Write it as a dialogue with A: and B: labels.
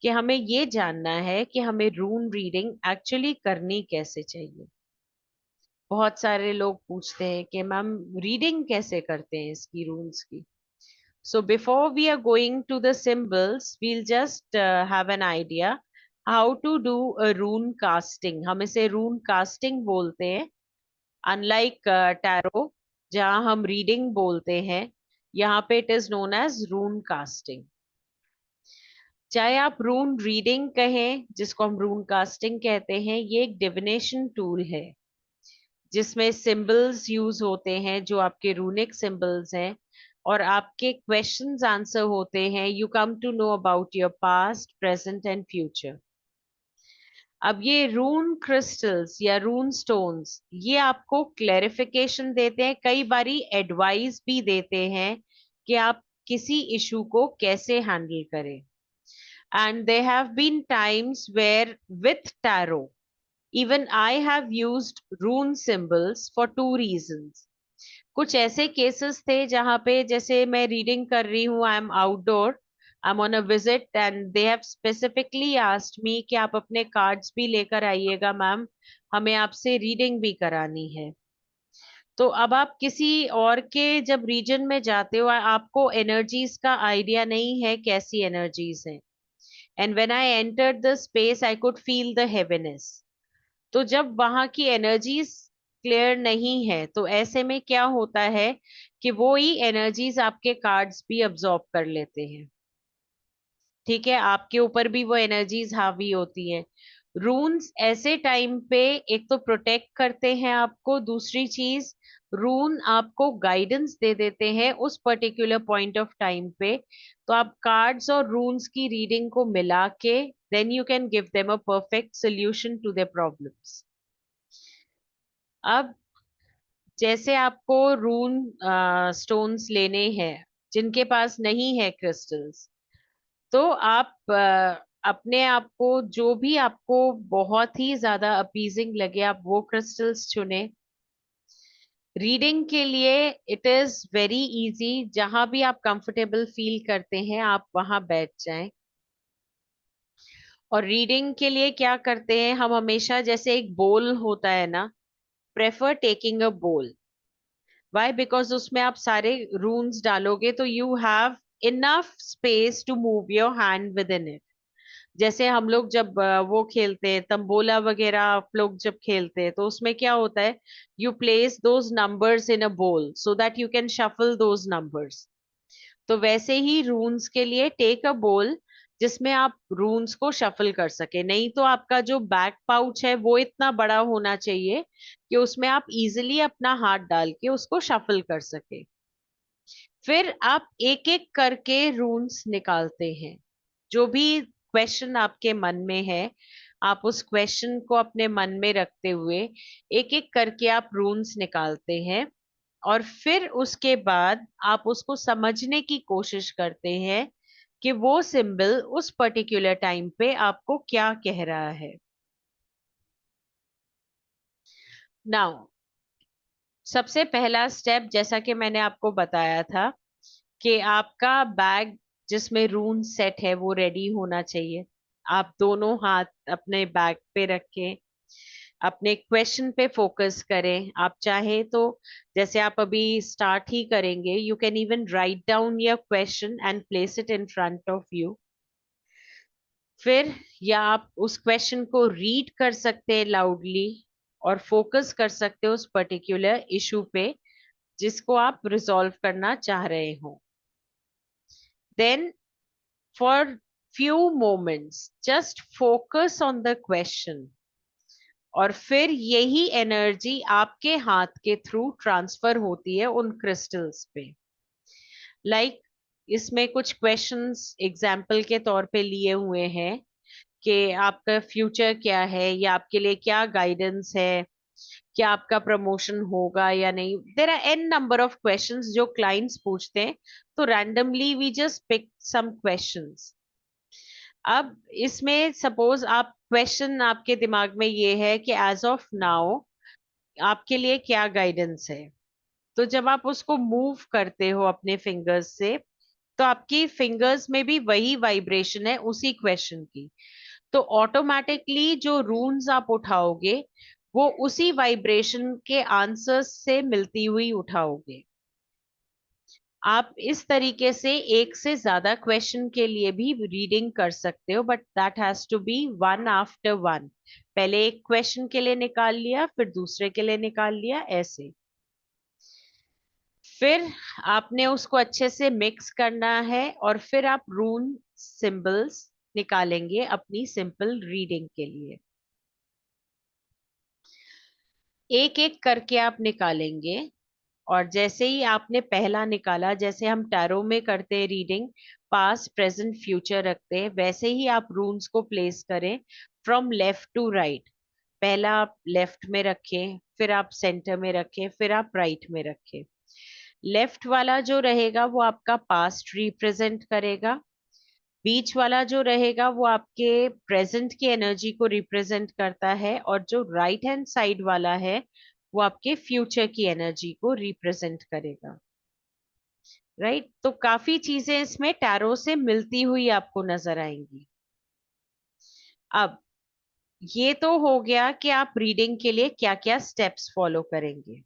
A: कि हमें ये जानना है कि हमें रून रीडिंग एक्चुअली करनी कैसे चाहिए। बहुत सारे लोग पूछते हैं कि मैम रीडिंग कैसे करते हैं इसकी, रून्स की। So before we are going to the symbols, we'll just have an idea how to do a rune casting. हम इसे rune casting बोलते हैं। Unlike tarot, जहाँ हम reading बोलते हैं, यहाँ पे it is known as rune casting। चाहे आप रून रीडिंग कहें, जिसको हम रून कास्टिंग कहते हैं, ये एक डिविनेशन टूल है जिसमें सिंबल्स यूज होते हैं जो आपके रूनिक सिंबल्स हैं, और आपके क्वेश्चंस आंसर होते हैं। You come to know about your past, present and future. अब ये रून क्रिस्टल्स या रून स्टोन्स ये आपको क्लेरिफिकेशन देते हैं, कई बारी एडवाइस भी देते हैं कि आप किसी इशू को कैसे हैंडल करें। And there have been times where with tarot even I have used rune symbols for two reasons। कुछ ऐसे केसेस थे जहां पे जैसे मैं रीडिंग कर रही हूँ, I am outdoor, I am on a visit and they have specifically asked me कि आप अपने कार्ड्स भी लेकर आइएगा मैम, हमें आपसे रीडिंग भी करानी है। तो अब आप किसी और के जब रीजन में जाते हो, आपको एनर्जीज का आइडिया नहीं है कैसी एनर्जीज हैं। And when I entered the space I could feel the heaviness. तो जब वहां की एनर्जीज क्लियर नहीं है तो ऐसे में क्या होता है कि वो ही एनर्जीज आपके कार्ड्स भी अब्सॉर्ब कर लेते हैं। ठीक है, आपके ऊपर भी वो एनर्जीज हावी होती हैं। रून्स ऐसे टाइम पे एक तो प्रोटेक्ट करते हैं आपको, दूसरी चीज रून आपको गाइडेंस दे देते हैं उस पर्टिकुलर पॉइंट ऑफ टाइम पे। तो आप कार्ड्स और रून्स की रीडिंग को मिला के then you can give them a perfect solution to their problems. अब जैसे आपको रून स्टोन्स लेने हैं, जिनके पास नहीं है क्रिस्टल्स, तो आप अपने आप को जो भी आपको बहुत ही ज्यादा अपीजिंग लगे आप वो क्रिस्टल्स चुने। रीडिंग के लिए इट इज वेरी इजी, जहां भी आप कंफर्टेबल फील करते हैं आप वहां बैठ जाएं। और रीडिंग के लिए क्या करते हैं हम हमेशा, जैसे एक बोल होता है ना, प्रेफर टेकिंग अ बोल। वाई? बिकॉज उसमें आप सारे रून्स डालोगे तो you have enough space to move your hand within it. जैसे हम लोग जब वो खेलते हैं तंबोला वगैरह, आप लोग जब खेलते हैं तो उसमें क्या होता है, you place those numbers in a bowl so that you can shuffle those numbers. तो वैसे ही रून्स के लिए टेक अ बोल जिसमें आप रून्स को शफल कर सके। नहीं तो आपका जो बैक पाउच है वो इतना बड़ा होना चाहिए कि उसमें आप इजिली अपना हाथ डाल के उसको शफल कर सके। फिर आप एक एक करके रून्स निकालते हैं। जो भी क्वेश्चन आपके मन में है, आप उस क्वेश्चन को अपने मन में रखते हुए एक एक करके आप रून्स निकालते हैं। और फिर उसके बाद आप उसको समझने की कोशिश करते हैं कि वो सिंबल उस पर्टिकुलर टाइम पे आपको क्या कह रहा है। नाउ सबसे पहला स्टेप, जैसा कि मैंने आपको बताया था, कि आपका बैग जिसमें रून सेट है वो रेडी होना चाहिए। आप दोनों हाथ अपने बैग पे रखें, अपने क्वेश्चन पे फोकस करें। आप चाहे तो जैसे आप अभी स्टार्ट ही करेंगे, you can even write down your question and place it in front of you. फिर या आप उस क्वेश्चन को रीड कर सकते हैं लाउडली और फोकस कर सकते हो उस पर्टिकुलर इशू पे जिसको आप रिजॉल्व करना चाह रहे हो। Then for few moments just focus on the question, और फिर यही एनर्जी आपके हाथ के थ्रू ट्रांसफर होती है उन क्रिस्टल्स पे। लाइक इसमें कुछ क्वेश्चंस एग्जाम्पल के तौर पे लिए हुए हैं कि आपका फ्यूचर क्या है, या आपके लिए क्या गाइडेंस है, क्या आपका प्रमोशन होगा या नहीं। There are n number of questions जो क्लाइंट्स पूछते हैं, तो randomly we just pick some questions. अब इसमें सपोज आप क्वेश्चन आपके दिमाग में ये है कि एज ऑफ नाउ आपके लिए क्या गाइडेंस है। तो जब आप उसको मूव करते हो अपने फिंगर्स से, तो आपकी फिंगर्स में भी वही वाइब्रेशन है उसी क्वेश्चन की, तो ऑटोमेटिकली जो रून्स आप उठाओगे वो उसी वाइब्रेशन के आंसर्स से मिलती हुई उठाओगे। आप इस तरीके से एक से ज्यादा क्वेश्चन के लिए भी रीडिंग कर सकते हो, but that has to be one after one. पहले एक क्वेश्चन के लिए निकाल लिया, फिर दूसरे के लिए निकाल लिया, ऐसे। फिर आपने उसको अच्छे से मिक्स करना है और फिर आप रून सिंबल्स निकालेंगे अपनी सिंपल रीडिंग के लिए। एक एक करके आप निकालेंगे, और जैसे ही आपने पहला निकाला, जैसे हम टैरो में करते हैं रीडिंग, पास्ट प्रेजेंट फ्यूचर रखते हैं, वैसे ही आप रून्स को प्लेस करें फ्रॉम लेफ्ट टू राइट। पहला आप लेफ्ट में रखें, फिर आप सेंटर में रखें, फिर आप राइट में रखें। लेफ्ट वाला जो रहेगा वो आपका पास्ट रिप्रेजेंट करेगा, बीच वाला जो रहेगा वो आपके प्रेजेंट की एनर्जी को रिप्रेजेंट करता है, और जो राइट हैंड साइड वाला है वो आपके फ्यूचर की एनर्जी को रिप्रेजेंट करेगा। राइट, तो काफी चीजें इसमें टैरो से मिलती हुई आपको नजर आएंगी। अब ये तो हो गया कि आप रीडिंग के लिए क्या क्या स्टेप्स फॉलो करेंगे।